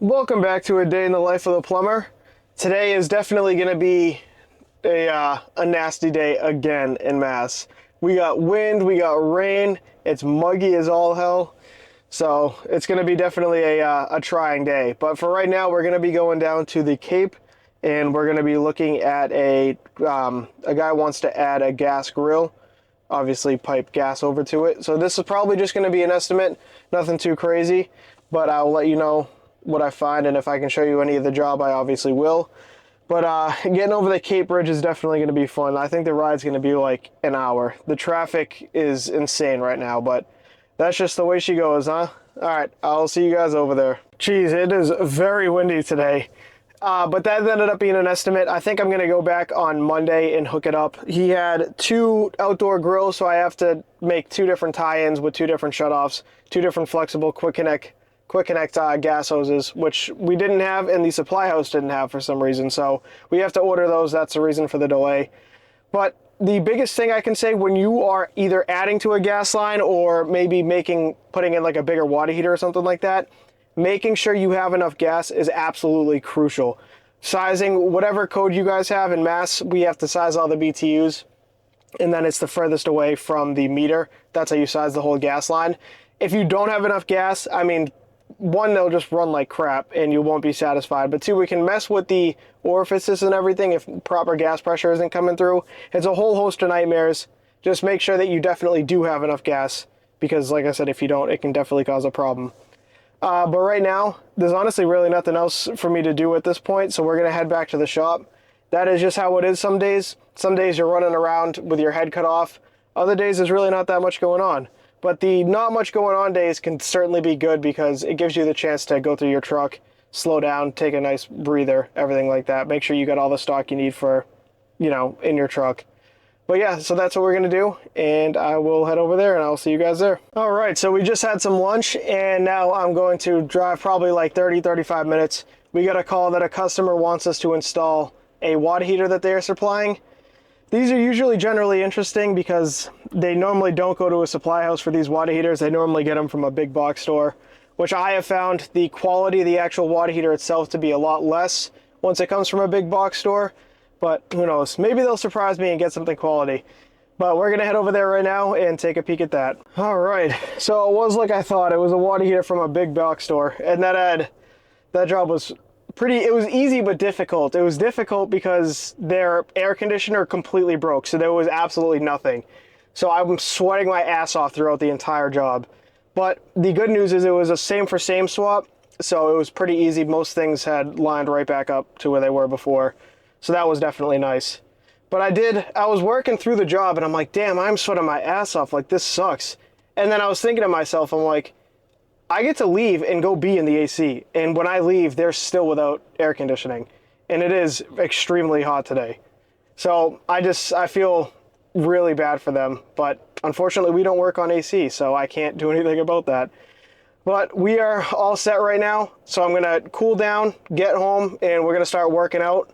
Welcome back to a day in the life of the plumber. Today is definitely going to be a nasty day again in Mass. We got wind, we got rain, it's muggy as all hell, so it's going to be definitely a trying day. But for right now, we're going to be going down to the Cape, and we're going to be looking at a guy wants to add a gas grill, obviously pipe gas over to it. So this is probably just going to be an estimate, nothing too crazy, but I'll let you know what I find, and if I can show you any of the job, I obviously will. But getting over the Cape Bridge is definitely going to be fun. I think the ride's going to be like an hour. The traffic is insane right now, but that's just the way she goes, huh? All right, I'll see you guys over there. Geez, it is very windy today. But that ended up being an estimate. I think I'm going to go back on Monday and hook it up. He had two outdoor grills, so I have to make two different tie-ins with two different shutoffs, two different flexible quick connect gas hoses, which we didn't have and the supply house didn't have for some reason. So we have to order those. That's the reason for the delay. But the biggest thing I can say, when you are either adding to a gas line or maybe putting in like a bigger water heater or something like that, making sure you have enough gas is absolutely crucial. Sizing whatever code you guys have in Mass, we have to size all the BTUs, and then it's the furthest away from the meter. That's how you size the whole gas line. If you don't have enough gas, I mean, one, they'll just run like crap and you won't be satisfied. But two, we can mess with the orifices and everything if proper gas pressure isn't coming through. It's a whole host of nightmares. Just make sure that you definitely do have enough gas, because like I said, if you don't, it can definitely cause a problem. But right now, there's honestly really nothing else for me to do at this point, so we're going to head back to the shop. That is just how it is some days. Some days you're running around with your head cut off. Other days there's really not that much going on. But the not much going on days can certainly be good, because it gives you the chance to go through your truck, slow down, take a nice breather, everything like that. Make sure you got all the stock you need for, in your truck. But yeah, so that's what we're going to do, and I will head over there and I'll see you guys there. All right, so we just had some lunch, and now I'm going to drive probably like 35 minutes. We got a call that a customer wants us to install a water heater that they are supplying. These are usually generally interesting because they normally don't go to a supply house for these water heaters. They normally get them from a big box store, which I have found the quality of the actual water heater itself to be a lot less once it comes from a big box store. But who knows? Maybe they'll surprise me and get something quality. But we're going to head over there right now and take a peek at that. All right, so it was like I thought. It was a water heater from a big box store, and that job was it was easy but difficult. It was difficult because their air conditioner completely broke, so there was absolutely nothing. So I'm sweating my ass off throughout the entire job. But the good news is it was a same for same swap, so it was pretty easy. Most things had lined right back up to where they were before, so that was definitely nice. But I was working through the job, and I'm like, damn, I'm sweating my ass off, like this sucks. And then I was thinking to myself, I'm like, I get to leave and go be in the AC, and when I leave, they're still without air conditioning, and it is extremely hot today. So I feel really bad for them, but unfortunately we don't work on AC, so I can't do anything about that. But we are all set right now, so I'm gonna cool down, get home, and we're gonna start working out.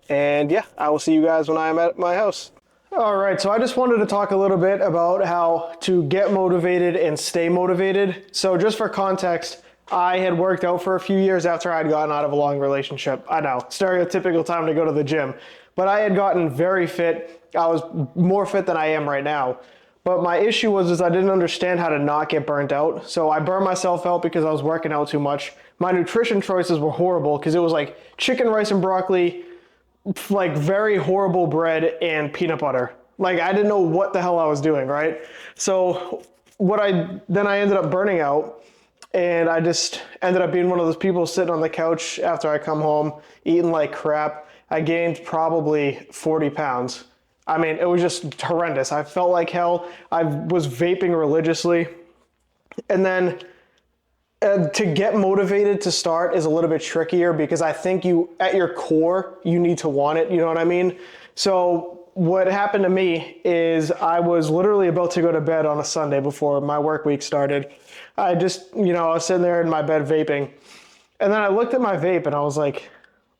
And yeah, I will see you guys when I'm at my house. All right, so I just wanted to talk a little bit about how to get motivated and stay motivated. So just for context, I had worked out for a few years after I'd gotten out of a long relationship. I know, stereotypical time to go to the gym. But I had gotten very fit. I was more fit than I am right now. But my issue was I didn't understand how to not get burnt out. So I burned myself out because I was working out too much. My nutrition choices were horrible because it was like chicken, rice, and broccoli, like very horrible bread and peanut butter. Like I didn't know what the hell I was doing, right? So I ended up burning out, and I just ended up being one of those people sitting on the couch after I come home, eating like crap. I gained probably 40 pounds. I mean, it was just horrendous. I felt like hell. I was vaping religiously. And then to get motivated to start is a little bit trickier, because I think at your core, you need to want it. You know what I mean? So what happened to me is I was literally about to go to bed on a Sunday before my work week started. I was sitting there in my bed vaping. And then I looked at my vape and I was like,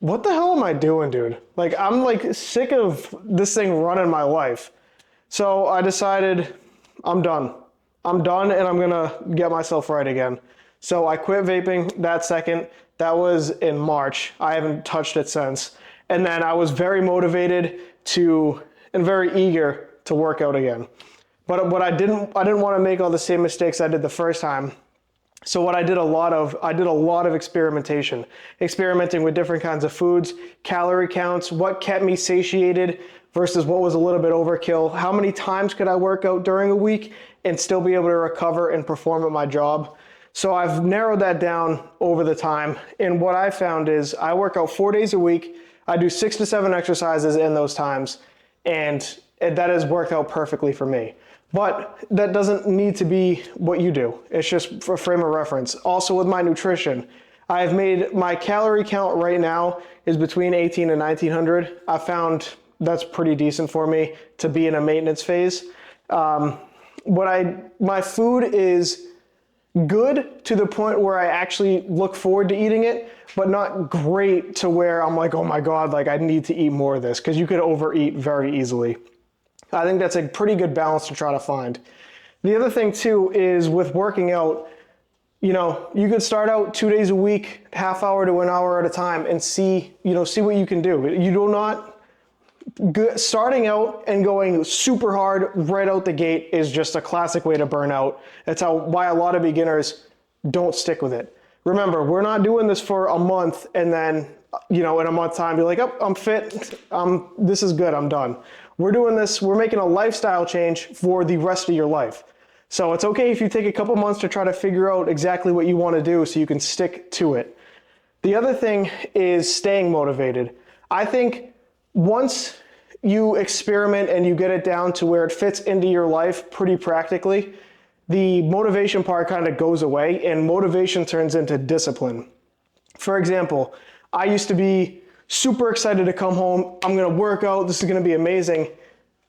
what the hell am I doing, dude? Like, I'm like sick of this thing running my life. So I decided I'm done. I'm done, and I'm gonna get myself right again. So I quit vaping that second. That was in March. I haven't touched it since. And then I was very motivated and very eager to work out again. But what I didn't want to make all the same mistakes I did the first time. So what I did a lot of experimentation, experimenting with different kinds of foods, calorie counts, what kept me satiated versus what was a little bit overkill. How many times could I work out during a week and still be able to recover and perform at my job? So I've narrowed that down over the time. And what I found is I work out 4 days a week. I do 6 to 7 exercises in those times. And that has worked out perfectly for me. But that doesn't need to be what you do. It's just for frame of reference. Also with my nutrition, I've made my calorie count right now is between 18 and 1900. I found that's pretty decent for me to be in a maintenance phase. My food is good to the point where I actually look forward to eating it, but not great to where I'm like, oh my God, like I need to eat more of this, because you could overeat very easily. I think that's a pretty good balance to try to find. The other thing too is with working out, you could start out 2 days a week, half hour to an hour at a time, and see what you can do. You do not, starting out and going super hard right out the gate is just a classic way to burn out. That's why a lot of beginners don't stick with it. Remember, we're not doing this for a month and then, in a month's time, be like, oh, I'm fit. This is good. I'm done. We're doing this. We're making a lifestyle change for the rest of your life. So it's okay if you take a couple months to try to figure out exactly what you want to do so you can stick to it. The other thing is staying motivated. I think once you experiment and you get it down to where it fits into your life pretty practically, the motivation part kind of goes away and motivation turns into discipline. For example, I used to be super excited to come home. I'm going to work out. This is going to be amazing.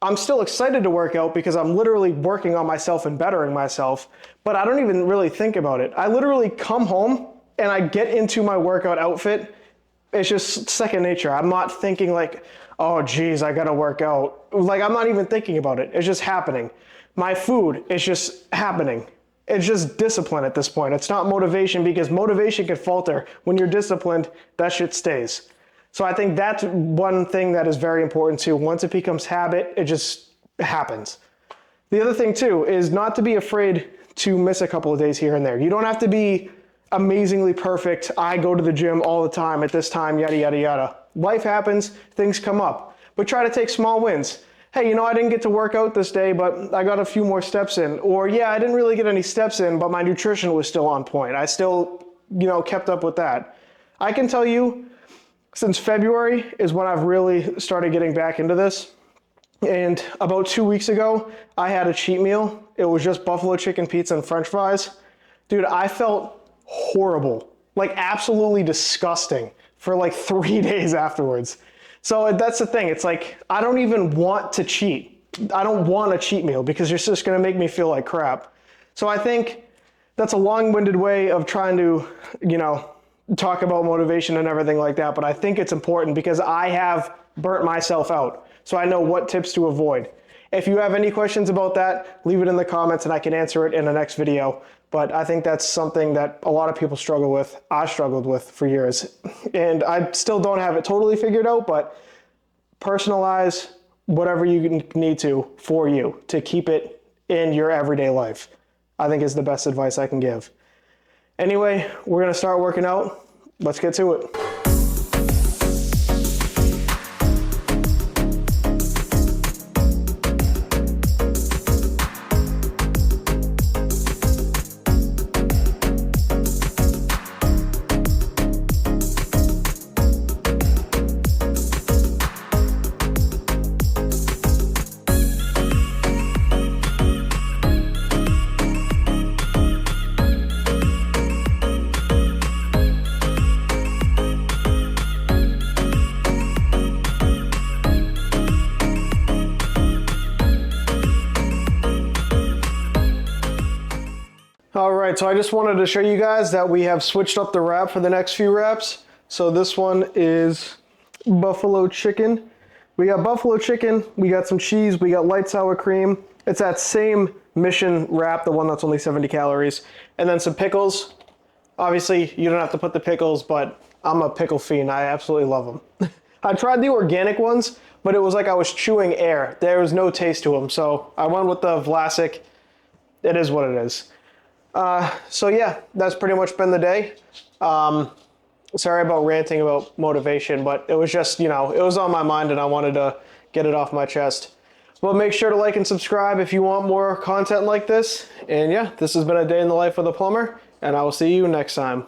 I'm still excited to work out because I'm literally working on myself and bettering myself, but I don't even really think about it. I literally come home and I get into my workout outfit. It's just second nature. I'm not thinking like, oh geez, I got to work out. Like I'm not even thinking about it. It's just happening. My food is just happening. It's just discipline at this point. It's not motivation, because motivation can falter. When you're disciplined, that shit stays. So I think that's one thing that is very important too. Once it becomes habit, it just happens. The other thing too is not to be afraid to miss a couple of days here and there. You don't have to be amazingly perfect. I go to the gym all the time at this time, yada, yada, yada. Life happens, things come up, but try to take small wins. Hey, I didn't get to work out this day, but I got a few more steps in. Or yeah, I didn't really get any steps in, but my nutrition was still on point. I still, kept up with that. I can tell you, since February is when I've really started getting back into this. And about 2 weeks ago, I had a cheat meal. It was just buffalo chicken pizza and french fries. Dude, I felt horrible, like absolutely disgusting for like 3 days afterwards. So that's the thing. It's like, I don't even want to cheat. I don't want a cheat meal because it's just going to make me feel like crap. So I think that's a long-winded way of trying to, talk about motivation and everything like that. But I think it's important because I have burnt myself out. So I know what tips to avoid. If you have any questions about that, leave it in the comments and I can answer it in the next video. But I think that's something that a lot of people struggle with. I struggled with for years. And I still don't have it totally figured out, but personalize whatever you need to for you to keep it in your everyday life, I think is the best advice I can give. Anyway, we're going to start working out. Let's get to it. All right, so I just wanted to show you guys that we have switched up the wrap for the next few reps. So this one is buffalo chicken. We got buffalo chicken, we got some cheese, we got light sour cream. It's that same Mission wrap, the one that's only 70 calories. And then some pickles. Obviously, you don't have to put the pickles, but I'm a pickle fiend. I absolutely love them. I tried the organic ones, but it was like I was chewing air. There was no taste to them, so I went with the Vlasic. It is what it is. So yeah, that's pretty much been the day. Sorry about ranting about motivation, but it was just, you know, it was on my mind and I wanted to get it off my chest. But make sure to like and subscribe if you want more content like this. And yeah, this has been a day in the life of the plumber, and I will see you next time.